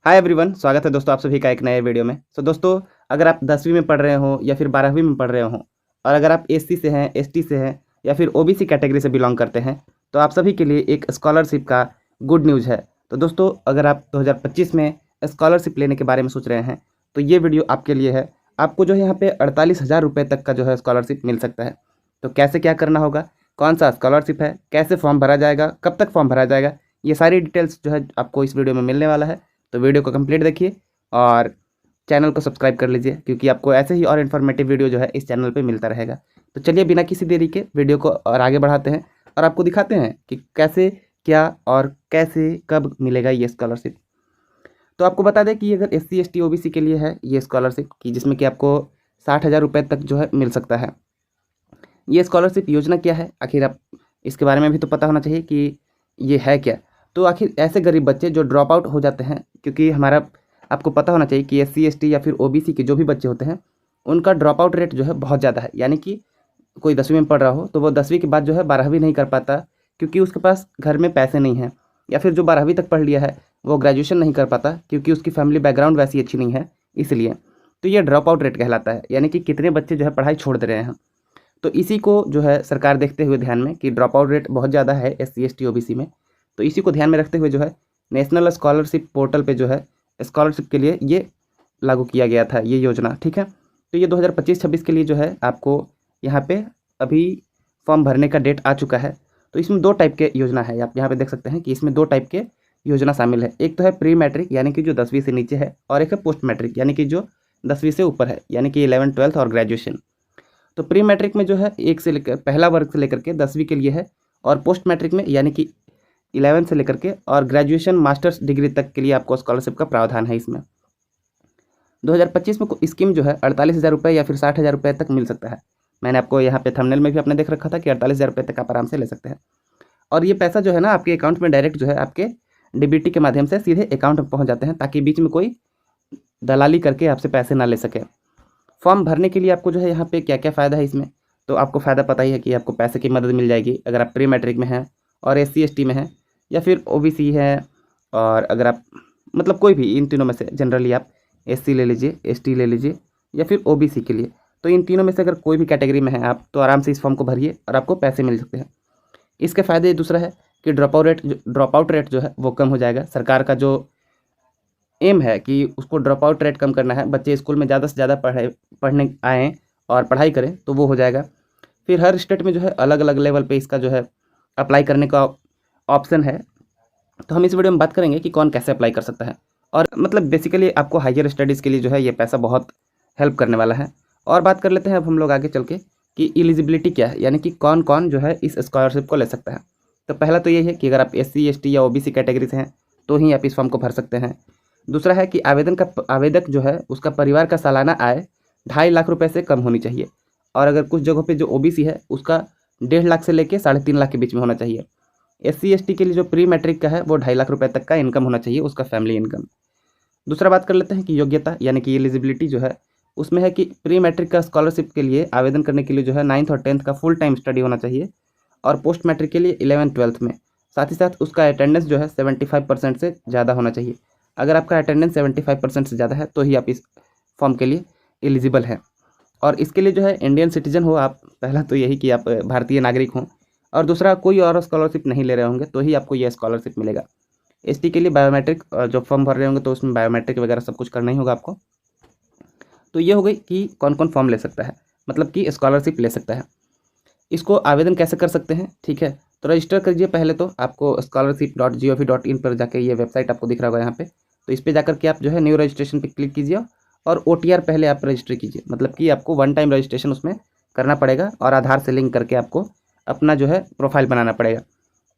Hi everyone, स्वागत है दोस्तों आप सभी का एक नए वीडियो में। दोस्तों, अगर आप 10वीं में पढ़ रहे हो या फिर 12वीं में पढ़ रहे हो और अगर आप एससी से हैं, एसटी से हैं या फिर ओबीसी कैटेगरी से बिलोंग करते हैं तो आप सभी के लिए एक स्कॉलरशिप का गुड न्यूज़ है। तो दोस्तों, अगर आप 2025 में स्कॉलरशिप लेने के बारे में सोच रहे हैं तो ये वीडियो आपके लिए है। आपको जो है यहाँ पे 48,000 रुपये तक का जो है स्कॉलरशिप मिल सकता है। तो कैसे क्या करना होगा, कौन सा स्कॉलरशिप है, कैसे फॉर्म भरा जाएगा, कब तक फॉर्म भरा जाएगा, ये सारी डिटेल्स जो है आपको इस वीडियो में मिलने वाला है। तो वीडियो को कंप्लीट देखिए और चैनल को सब्सक्राइब कर लीजिए, क्योंकि आपको ऐसे ही और इन्फॉर्मेटिव वीडियो जो है इस चैनल पे मिलता रहेगा। तो चलिए बिना किसी देरी के वीडियो को और आगे बढ़ाते हैं और आपको दिखाते हैं कि कैसे क्या और कैसे कब मिलेगा ये स्कॉलरशिप। तो आपको बता दें कि अगर SC ST OBC के लिए है ये स्कॉलरशिप की, जिसमें कि आपको 60,000 रुपये तक जो है मिल सकता है। ये स्कॉलरशिप योजना क्या है, आखिर आप इसके बारे में भी तो पता होना चाहिए कि ये है क्या। तो आखिर ऐसे गरीब बच्चे जो ड्रॉप आउट हो जाते हैं, क्योंकि हमारा आपको पता होना चाहिए कि SC ST या फिर OBC के जो भी बच्चे होते हैं उनका ड्रॉप आउट रेट जो है बहुत ज़्यादा है। यानी कि कोई 10वीं में पढ़ रहा हो तो वो 10वीं के बाद जो है 12वीं नहीं कर पाता, क्योंकि उसके पास घर में पैसे नहीं हैं। या फिर जो 12वीं तक पढ़ लिया है वो ग्रेजुएशन नहीं कर पाता, क्योंकि उसकी फैमिली बैकग्राउंड वैसी अच्छी नहीं है, इसलिए। तो ये ड्रॉप आउट रेट कहलाता है, यानी कि कितने बच्चे जो है पढ़ाई छोड़ दे रहे हैं। तो इसी को जो है सरकार देखते हुए ध्यान में कि ड्रॉप आउट रेट बहुत ज़्यादा है SC ST OBC में, तो इसी को ध्यान में रखते हुए जो है नेशनल स्कॉलरशिप पोर्टल पे जो है स्कॉलरशिप के लिए ये लागू किया गया था ये योजना। ठीक है, तो ये 2025-26 के लिए जो है आपको यहाँ पे अभी फॉर्म भरने का डेट आ चुका है। तो इसमें 2 टाइप के योजना है, आप यहाँ पे देख सकते हैं कि इसमें 2 टाइप के योजना शामिल है। एक तो है प्री मैट्रिक, यानी कि जो 10वीं से नीचे है, और एक है पोस्ट मैट्रिक, यानी कि जो 10वीं से ऊपर है, यानी कि 11th 12th और ग्रेजुएशन। तो प्री मैट्रिक में जो है 1 से लेकर पहला वर्ग से लेकर के 10वीं के लिए है, और पोस्ट मैट्रिक में यानी कि 11 से लेकर के और ग्रेजुएशन मास्टर्स डिग्री तक के लिए आपको स्कॉलरशिप का प्रावधान है। इसमें 2025 में स्कीम जो है 48,000 रुपये या फिर 60,000 रुपये तक मिल सकता है। मैंने आपको यहाँ पे थंबनेल में भी आपने देख रखा था कि 48,000 रुपये तक आप आराम से ले सकते हैं। और ये पैसा जो है ना आपके अकाउंट में डायरेक्ट जो है आपके DBT के माध्यम से सीधे अकाउंट में पहुँच जाते हैं, ताकि बीच में कोई दलाली करके आपसे पैसे ना ले सके। फॉर्म भरने के लिए आपको जो है यहाँ पे क्या क्या फ़ायदा है इसमें, तो आपको फ़ायदा पता ही है कि आपको पैसे की मदद मिल जाएगी अगर आप प्री मैट्रिक में हैं और SC ST में हैं या फिर OBC है। और अगर आप मतलब कोई भी इन तीनों में से जनरली आप SC ले लीजिए, ST ले लीजिए या फिर OBC के लिए, तो इन तीनों में से अगर कोई भी कैटेगरी में है आप, तो आराम से इस फॉर्म को भरिए और आपको पैसे मिल सकते हैं। इसके फ़ायदे दूसरा है कि ड्रॉप आउट रेट जो है वो कम हो जाएगा। सरकार का जो एम है कि उसको ड्रॉप आउट रेट कम करना है, बच्चे स्कूल में ज़्यादा से ज़्यादा पढ़ने आएँ और पढ़ाई करें, तो वो हो जाएगा। फिर हर स्टेट में जो है अलग अलग लेवल पे इसका जो है अप्लाई करने का ऑप्शन है। तो हम इस वीडियो में बात करेंगे कि कौन कैसे अप्लाई कर सकता है, और मतलब बेसिकली आपको हायर स्टडीज़ के लिए जो है ये पैसा बहुत हेल्प करने वाला है। और बात कर लेते हैं अब हम लोग आगे चल के कि एलिजिबिलिटी क्या है, यानी कि कौन कौन जो है इस स्कॉलरशिप को ले सकता है। तो पहला तो ये है कि अगर आप SC ST या OBC कैटेगरी से हैं तो ही आप इस फॉर्म को भर सकते हैं। दूसरा है कि आवेदक जो है उसका परिवार का सालाना आय 2.5 लाख रुपए से कम होनी चाहिए, और अगर कुछ जगहों पे जो OBC है उसका 1.5 लाख से लेके 3.5 लाख के बीच में होना चाहिए। SC ST के लिए जो प्री मैट्रिक का है वो 2.5 लाख रुपए तक का इनकम होना चाहिए, उसका फैमिली इनकम। दूसरा बात कर लेते हैं कि योग्यता यानी कि एलिजिबिलिटी जो है उसमें है कि प्री मैट्रिक का स्कॉलरशिप के लिए आवेदन करने के लिए जो है 9th और 10th का फुल टाइम स्टडी होना चाहिए, और पोस्ट मैट्रिक के लिए 11th 12th में। साथ ही साथ उसका अटेंडेंस जो है 75% से ज़्यादा होना चाहिए। अगर आपका अटेंडेंस 75% से ज़्यादा है तो ही आप इस फॉर्म के लिए एलिजिबल हैं। और इसके लिए जो है इंडियन सिटीजन हो आप, पहला तो यही कि आप भारतीय नागरिक हों, और दूसरा कोई और स्कॉलरशिप नहीं ले रहे होंगे तो ही आपको यह स्कॉलरशिप मिलेगा। ST के लिए बायोमेट्रिक जो फॉर्म भर रहे होंगे तो उसमें बायोमेट्रिक वगैरह सब कुछ करना ही होगा आपको। तो ये हो गई कि कौन कौन फॉर्म ले सकता है, मतलब कि स्कॉलरशिप ले सकता है। इसको आवेदन कैसे कर सकते हैं, ठीक है। तो रजिस्टर करिए, पहले तो आपको scholarship.gov.in पर जाकर ये वेबसाइट आपको दिख रहा होगा यहाँ पे, तो इस पर जाकर के आप जो है न्यू रजिस्ट्रेशन पे क्लिक कीजिए और OTR पहले आप रजिस्टर कीजिए, मतलब कि आपको 1 टाइम रजिस्ट्रेशन उसमें करना पड़ेगा और आधार से लिंक करके आपको अपना जो है प्रोफाइल बनाना पड़ेगा।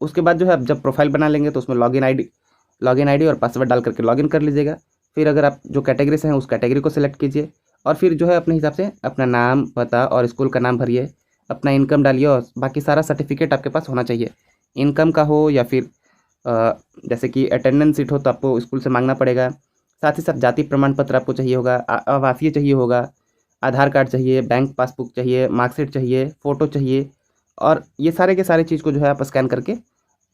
उसके बाद जो है आप जब प्रोफाइल बना लेंगे तो उसमें लॉगिन आईडी और पासवर्ड डाल करके लॉगिन कर लीजिएगा। फिर अगर आप जो कैटेगरी से हैं उस कैटेगरी को सिलेक्ट कीजिए, और फिर जो है अपने हिसाब से अपना नाम, पता और स्कूल का नाम भरिए, अपना इनकम डालिए, और बाकी सारा सर्टिफिकेट आपके पास होना चाहिए। इनकम का हो या फिर जैसे कि अटेंडेंस सीट हो तो आपको स्कूल से मांगना पड़ेगा। साथ ही साथ जाति प्रमाण पत्र आपको चाहिए होगा, आवासीय चाहिए होगा, आधार कार्ड चाहिए, बैंक पासबुक चाहिए, मार्कशीट चाहिए, फ़ोटो चाहिए, और ये सारे के सारे चीज़ को जो है आप स्कैन करके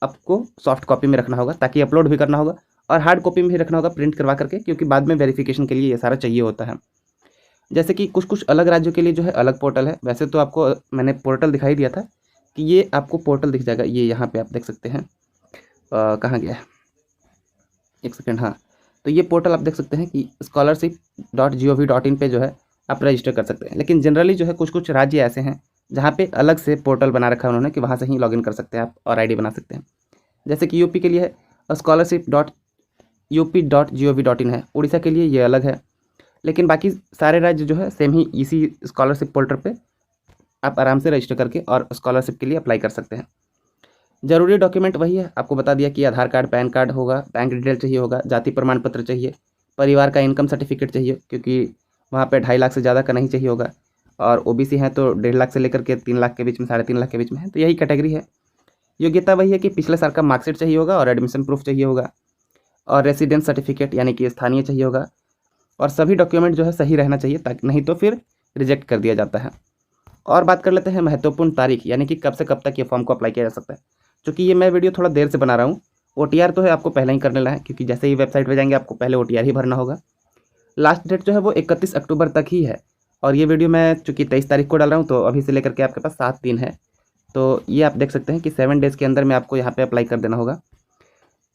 आपको सॉफ्ट कॉपी में रखना होगा, ताकि अपलोड भी करना होगा और हार्ड कॉपी में भी रखना होगा प्रिंट करवा करके, क्योंकि बाद में वेरिफिकेशन के लिए ये सारा चाहिए होता है। जैसे कि कुछ कुछ अलग राज्यों के लिए जो है अलग पोर्टल है। वैसे तो आपको मैंने पोर्टल दिखाई दिया था कि ये आपको पोर्टल दिख जाएगा, ये यहाँ पे आप देख सकते हैं। कहाँ गया, एक सेकेंड, हाँ, तो ये पोर्टल आप देख सकते हैं कि scholarship.gov.in पे जो है आप रजिस्टर कर सकते हैं। लेकिन जनरली जो है कुछ कुछ राज्य ऐसे हैं जहाँ पे अलग से पोर्टल बना रखा है उन्होंने कि वहाँ से ही लॉगिन कर सकते हैं आप और आईडी बना सकते हैं। जैसे कि यूपी के लिए है scholarship.up.gov.in है, उड़ीसा के लिए ये अलग है। लेकिन बाकी सारे राज्य जो है सेम ही इसी स्कॉलरशिप पोर्टल पे आप आराम से रजिस्टर करके और स्कॉलरशिप के लिए अप्लाई कर सकते हैं। ज़रूरी डॉक्यूमेंट वही है, आपको बता दिया कि आधार कार्ड, पैन कार्ड होगा, बैंक डिटेल चाहिए होगा, जाति प्रमाण पत्र चाहिए, परिवार का इनकम सर्टिफिकेट चाहिए, क्योंकि वहाँ पे 2.5 लाख से ज़्यादा का नहीं चाहिए होगा, और ओबीसी हैं तो 1.5 लाख से लेकर के 3 लाख के बीच में, 3.5 लाख के बीच में है, तो यही कैटेगरी है। योग्यता वही है कि पिछले साल का मार्कशीट चाहिए होगा और एडमिशन प्रूफ चाहिए होगा, और रेसिडेंस सर्टिफिकेट यानी कि स्थानीय चाहिए होगा, और सभी डॉक्यूमेंट जो है सही रहना चाहिए, ताकि नहीं तो फिर रिजेक्ट कर दिया जाता है। और बात कर लेते हैं महत्वपूर्ण तारीख, यानी कि कब से कब तक ये फॉर्म को अप्लाई किया जा सकता है। क्योंकि ये मैं वीडियो थोड़ा देर से बना रहा हूँ, OTR तो है आपको पहले ही करने है, क्योंकि जैसे ही वेबसाइट पे जाएंगे आपको पहले OTR ही भरना होगा। लास्ट डेट जो है वो 31 अक्टूबर तक ही है, और ये वीडियो मैं चूँकि 23 तारीख को डाल रहा हूँ, तो अभी से लेकर के आपके पास 7 दिन है। तो ये आप देख सकते हैं कि 7 डेज़ के अंदर में आपको यहाँ पर अप्लाई कर देना होगा।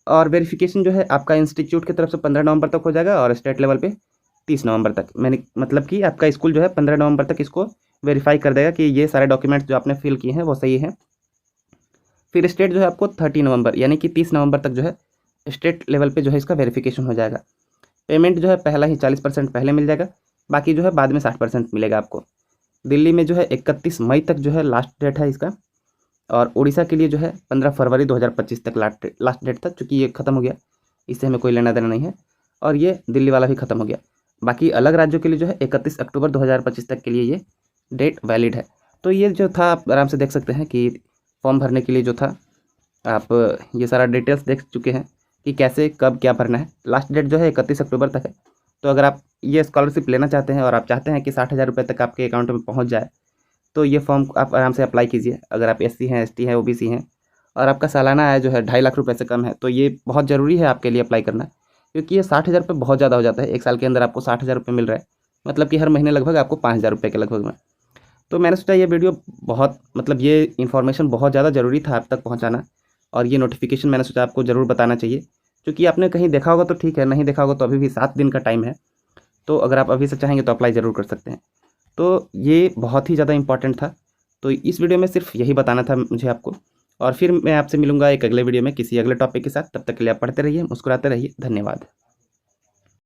और वेरिफिकेशन जो है आपका इंस्टीट्यूट की तरफ से 15 नवंबर तक हो जाएगा, और स्टेट लेवल पे 30 नवंबर तक। मैंने मतलब कि आपका स्कूल जो है 15 नवंबर तक इसको वेरीफाई कर देगा कि ये सारे डॉक्यूमेंट्स जो आपने फिल किए हैं वो सही हैं। फिर स्टेट जो है आपको 30 नवंबर यानी कि 30 नवंबर तक जो है स्टेट लेवल पे जो है इसका वेरिफिकेशन हो जाएगा। पेमेंट जो है पहला ही 40% पहले मिल जाएगा, बाकी जो है बाद में 60% मिलेगा आपको। दिल्ली में जो है 31 मई तक जो है लास्ट डेट है इसका, और उड़ीसा के लिए जो है 15 फरवरी 2025 तक लास्ट डेट था। चूँकि ये ख़त्म हो गया, इससे हमें कोई लेना देना नहीं है, और ये दिल्ली वाला भी ख़त्म हो गया। बाकी अलग राज्यों के लिए जो है 31 अक्टूबर 2025 तक के लिए ये डेट वैलिड है। तो ये जो था आप आराम से देख सकते हैं कि फॉर्म भरने के लिए जो था आप ये सारा डिटेल्स देख चुके हैं कि कैसे कब क्या भरना है। लास्ट डेट जो है 31 अक्टूबर तक है। तो अगर आप ये स्कॉलरशिप लेना चाहते हैं और आप चाहते हैं कि 60,000 रुपये तक आपके अकाउंट में पहुंच जाए, तो ये फॉर्म आप आराम से अप्लाई कीजिए। अगर आप SC हैं, ST हैं, OBC हैं, और आपका सालाना आय जो है 2.5 लाख रुपये से कम है, तो ये बहुत ज़रूरी है आपके लिए अप्लाई करना, क्योंकि ये 60,000 रुपये बहुत ज़्यादा हो जाता है। एक साल के अंदर आपको 60,000 रुपये मिल रहा है, मतलब कि हर महीने लगभग आपको 5,000 रुपये के लगभग में। तो मैंने सोचा ये वीडियो बहुत ये इन्फॉर्मेशन बहुत ज़्यादा ज़रूरी था आप तक पहुंचाना, और ये नोटिफिकेशन मैंने सोचा आपको ज़रूर बताना चाहिए। क्योंकि आपने कहीं देखा होगा तो ठीक है, नहीं देखा होगा तो अभी भी 7 दिन का टाइम है। तो अगर आप अभी से चाहेंगे तो अप्लाई ज़रूर कर सकते हैं। तो ये बहुत ही ज़्यादा इंपॉर्टेंट था। तो इस वीडियो में सिर्फ यही बताना था मुझे आपको, और फिर मैं आपसे मिलूँगा एक अगले वीडियो में किसी अगले टॉपिक के साथ। तब तक के लिए आप पढ़ते रहिए, मुस्कुराते रहिए। धन्यवाद।